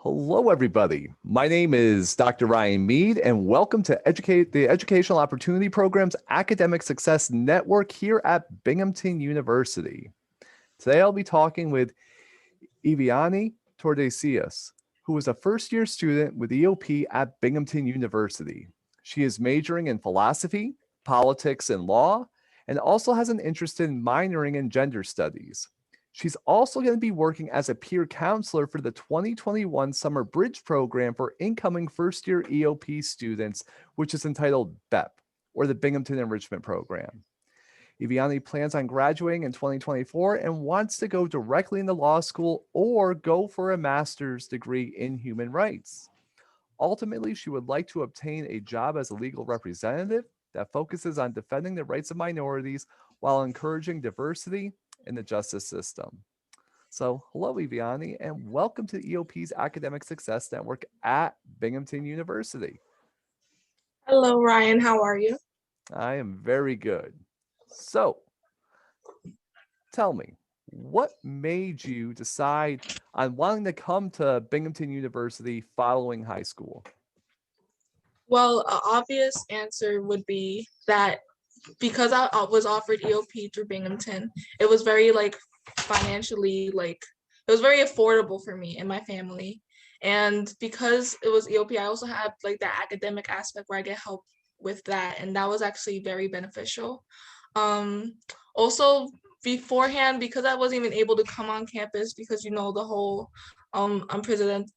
Hello, everybody. My name is Dr. Ryan Mead, and welcome to the Educational Opportunity Program's Academic Success Network here at Binghamton University. Today, I'll be talking with Eveonni Tordesillas, who is a first-year student with EOP at Binghamton University. She is majoring in philosophy, politics, and law, and also has an interest in minoring in gender studies. She's also going to be working as a peer counselor for the 2021 Summer Bridge Program for incoming first-year EOP students, which is entitled BEP, or the Binghamton Enrichment Program. Eveonni plans on graduating in 2024 and wants to go directly into law school or go for a master's degree in human rights. Ultimately, she would like to obtain a job as a legal representative that focuses on defending the rights of minorities while encouraging diversity in the justice system. So, hello, Eveonni, and welcome to EOP's Academic Success Network at Binghamton University. Hello, Ryan. How are you? I am very good. So, tell me, what made you decide on wanting to come to Binghamton University following high school? Well, an obvious answer would be that because I was offered EOP through Binghamton, it was very financially it was very affordable for me and my family. And because it was EOP, I also had the academic aspect where I get help with that, and that was actually very beneficial. Also beforehand, because I wasn't even able to come on campus because the whole unprecedented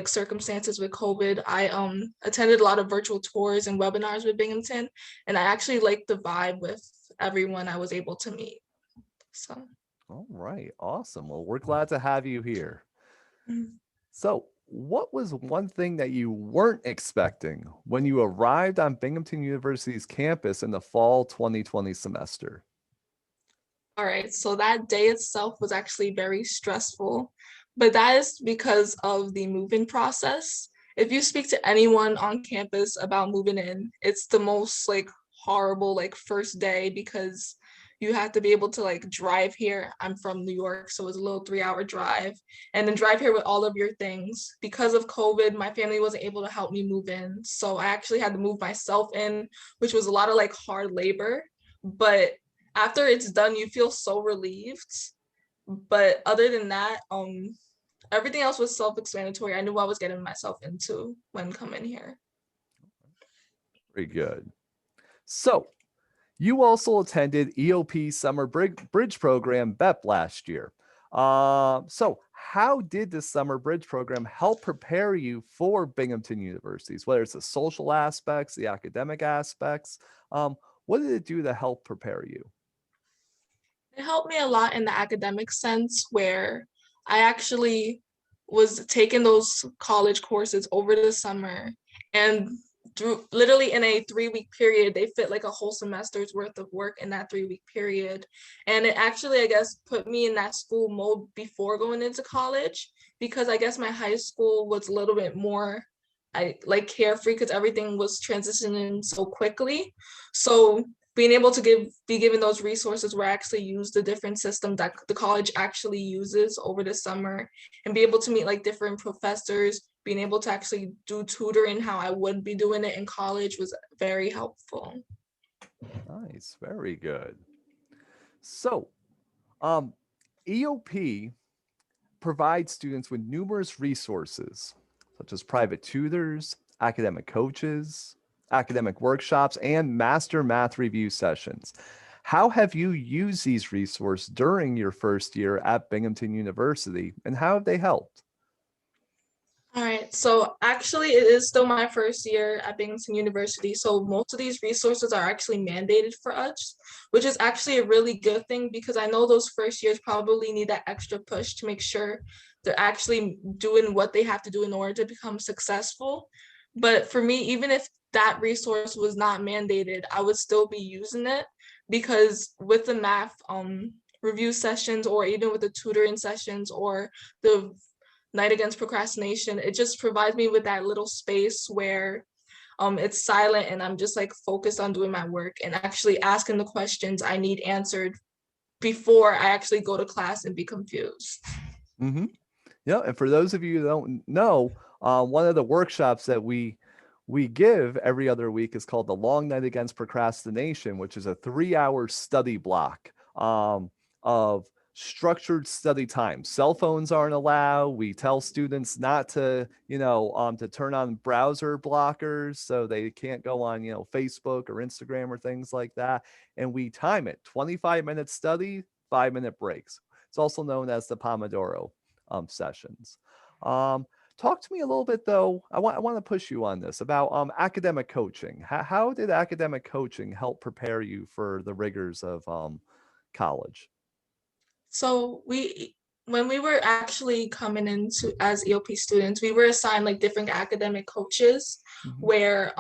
circumstances with COVID, I attended a lot of virtual tours and webinars with Binghamton, and I actually liked the vibe with everyone I was able to meet. So. All right, awesome. Well, we're glad to have you here. Mm-hmm. So, what was one thing that you weren't expecting when you arrived on Binghamton University's campus in the fall 2020 semester? All right, so that day itself was actually very stressful, but that is because of the moving process. If you speak to anyone on campus about moving in, it's the most horrible first day because you have to be able to drive here. I'm from New York, so it's a little 3-hour drive, and then drive here with all of your things. Because of COVID, my family wasn't able to help me move in, so I actually had to move myself in, which was a lot of hard labor, but after it's done, you feel so relieved. But other than that, everything else was self-explanatory. I knew what I was getting myself into when coming here. Very good. So, you also attended EOP Summer Bridge Program BEP last year. So, how did the Summer Bridge Program help prepare you for Binghamton Universities, whether it's the social aspects, the academic aspects? What did it do to help prepare you? It helped me a lot in the academic sense where I actually was taking those college courses over the summer, and through literally in a 3-week period, they fit a whole semester's worth of work in that 3-week period. And it actually, I guess, put me in that school mode before going into college, because I guess my high school was a little bit more carefree because everything was transitioning so quickly. So being able to be given those resources where I actually use the different systems that the college actually uses over the summer, and be able to meet different professors, being able to actually do tutoring how I would be doing it in college was very helpful. Nice, very good. So, EOP provides students with numerous resources, such as private tutors, academic coaches, academic workshops, and master math review sessions. How have you used these resources during your first year at Binghamton University, and how have they helped? All right, so actually it is still my first year at Binghamton University, so most of these resources are actually mandated for us, which is actually a really good thing because I know those first years probably need that extra push to make sure they're actually doing what they have to do in order to become successful. But for me, even if that resource was not mandated, I would still be using it, because with the math review sessions, or even with the tutoring sessions or the Night Against Procrastination, it just provides me with that little space where it's silent and I'm just focused on doing my work and actually asking the questions I need answered before I actually go to class and be confused. Mm-hmm. Yeah, and for those of you who don't know, one of the workshops that we give every other week is called the Long Night Against Procrastination, which is a 3-hour study block of structured study time. Cell phones aren't allowed. We tell students not to, to turn on browser blockers so they can't go on, Facebook or Instagram or things like that. And we time it 25-minute study, 5-minute breaks. It's also known as the Pomodoro sessions. Talk to me a little bit, though. I want to push you on this about academic coaching. How did academic coaching help prepare you for the rigors of college? So when we were actually coming into as EOP students, we were assigned like different academic coaches Mhm. where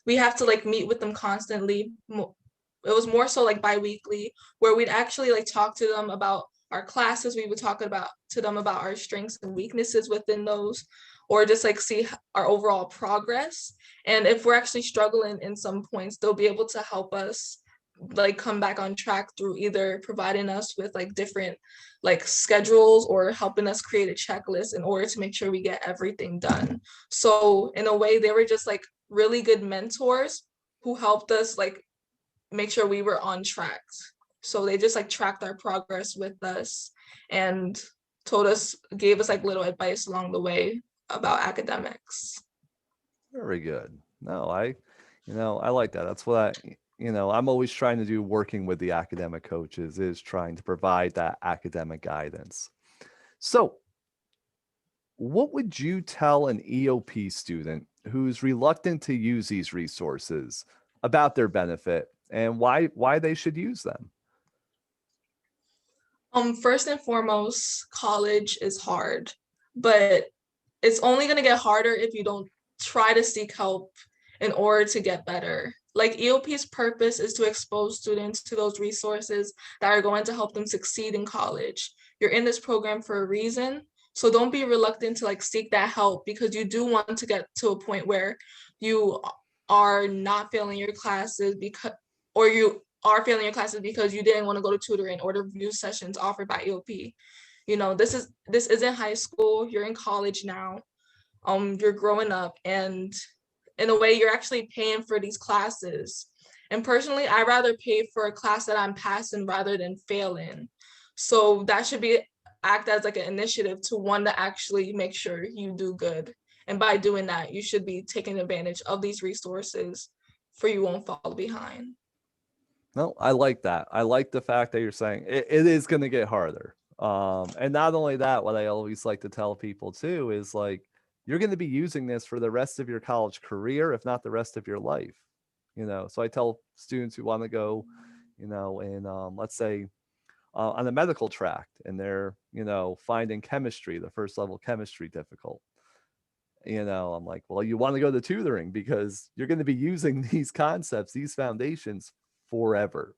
we have to like meet with them constantly. It was more so like bi-weekly, where we'd actually like talk to them about our classes. We would talk about to them about our strengths and weaknesses within those, or just like see our overall progress. And if we're actually struggling in some points, they'll be able to help us like come back on track through either providing us with like different like schedules or helping us create a checklist in order to make sure we get everything done. So in a way, they were just like really good mentors who helped us like make sure we were on track. So they just like tracked our progress with us and gave us like little advice along the way about academics. Very good. No, I like that. That's what I'm always trying to do working with the academic coaches is trying to provide that academic guidance. So, what would you tell an EOP student who's reluctant to use these resources about their benefit and why they should use them? First and foremost, college is hard, but it's only going to get harder if you don't try to seek help in order to get better. Like EOP's purpose is to expose students to those resources that are going to help them succeed in college. You're in this program for a reason, so don't be reluctant to like seek that help because you do want to get to a point where you are not failing your classes because or you are failing your classes because you didn't want to go to tutoring or to review sessions offered by EOP. This isn't high school, you're in college now. You're growing up, and in a way you're actually paying for these classes. And personally, I rather pay for a class that I'm passing rather than failing. So that should be act as like an initiative to one to actually make sure you do good. And by doing that, you should be taking advantage of these resources for you won't fall behind. No, I like that. I like the fact that you're saying it is going to get harder. And not only that, what I always like to tell people too is like, you're going to be using this for the rest of your college career, if not the rest of your life. So I tell students who want to go, in, let's say, on the medical track and they're, finding chemistry, the first level chemistry difficult. I'm like, well, you want to go to tutoring because you're going to be using these concepts, these foundations forever.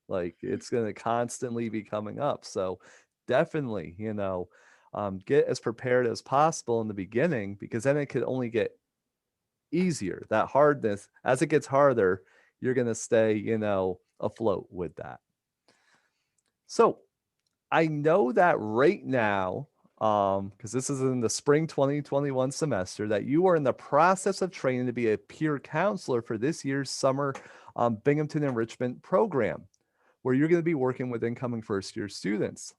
Like it's going to constantly be coming up. So definitely, get as prepared as possible in the beginning because then it could only get easier. That hardness, as it gets harder, you're going to stay, afloat with that. So I know that right now, because this is in the spring 2021 semester, that you are in the process of training to be a peer counselor for this year's summer Binghamton enrichment program, where you're going to be working with incoming first-year students.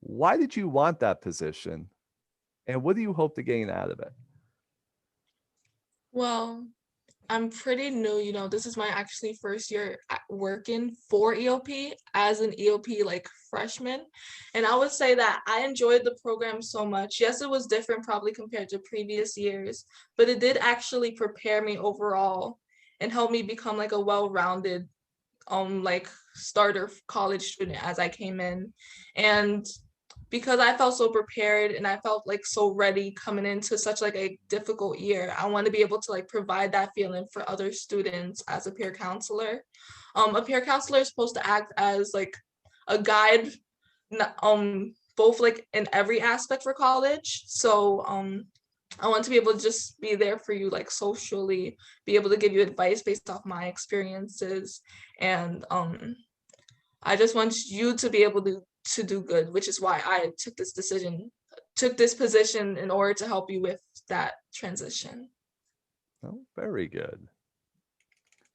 Why did you want that position, and what do you hope to gain out of it? Well, I'm pretty new, this is my actually first year working for EOP as an EOP like freshman. And I would say that I enjoyed the program so much. Yes, it was different probably compared to previous years, but it did actually prepare me overall and help me become like a well-rounded like starter college student as I came in. And because I felt so prepared and I felt like so ready coming into such like a difficult year, I want to be able to like provide that feeling for other students as a peer counselor. A peer counselor is supposed to act as like a guide, both like in every aspect for college. So I want to be able to just be there for you, like socially, be able to give you advice based off my experiences, and I just want you to be able to do good, which is why I took this decision took this position in order to help you with that transition. Oh, very good.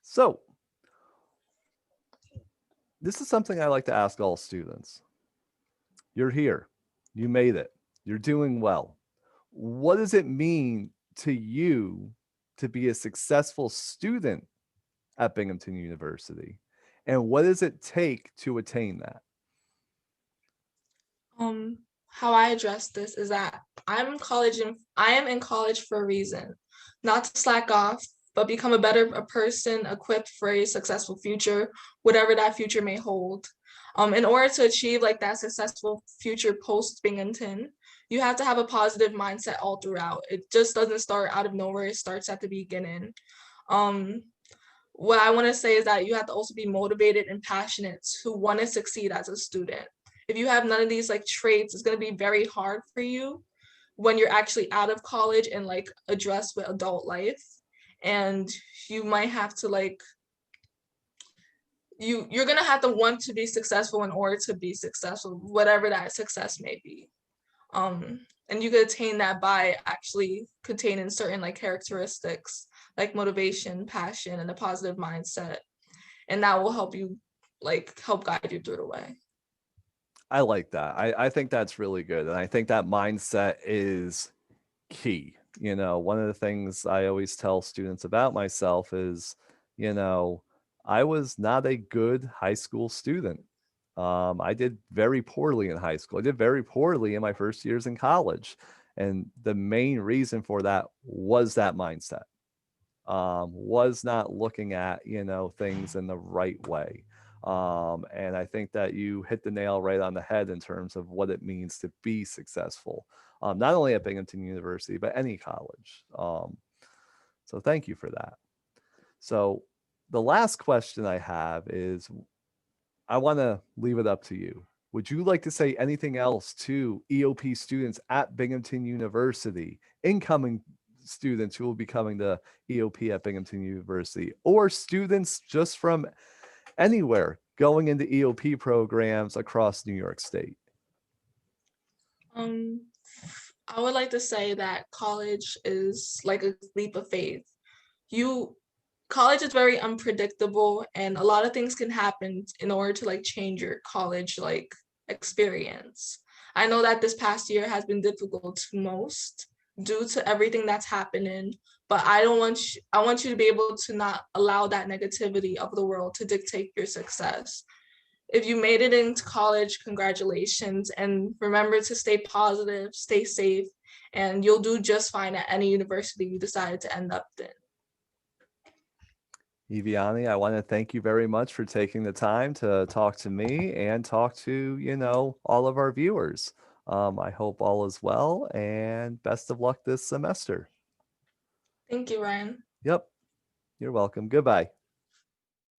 So this is something I like to ask all students. You're here. You made it. You're doing well. What does it mean to you to be a successful student at Binghamton University? And what does it take to attain that? How I address this is that I am in college for a reason, not to slack off, but become a person equipped for a successful future, whatever that future may hold. In order to achieve like that successful future post Binghamton, you have to have a positive mindset all throughout. It just doesn't start out of nowhere, it starts at the beginning. Um, what I want to say is that you have to also be motivated and passionate to want to succeed as a student. If you have none of these like traits, it's going to be very hard for you when you're actually out of college and like address with adult life. And you might have to like you're gonna have to want to be successful in order to be successful, whatever that success may be. And you could attain that by actually containing certain like characteristics like motivation, passion, and a positive mindset. And that will help you help guide you through the way. I like that. I think that's really good. And I think that mindset is key. You know, one of the things I always tell students about myself is, you know, I was not a good high school student. I did very poorly in high school. I did very poorly in my first years in college. And the main reason for that was that mindset. Was not looking at, you know, things in the right way. And I think that you hit the nail right on the head in terms of what it means to be successful, not only at Binghamton University, but any college. So thank you for that. So the last question I have is, I want to leave it up to you. Would you like to say anything else to EOP students at Binghamton University, incoming students who will be coming to EOP at Binghamton University, or students just from anywhere going into EOP programs across New York State? Um, I would like to say that college is like a leap of faith. You College is very unpredictable and a lot of things can happen in order to like change your college like experience. I know that this past year has been difficult to most due to everything that's happening, but I want you to be able to not allow that negativity of the world to dictate your success. If you made it into college, congratulations, and remember to stay positive, stay safe, and you'll do just fine at any university you decide to end up in. Eveonni, I want to thank you very much for taking the time to talk to me and talk to, you know, all of our viewers. I hope all is well and best of luck this semester. Thank you, Ryan. Yep, you're welcome. Goodbye.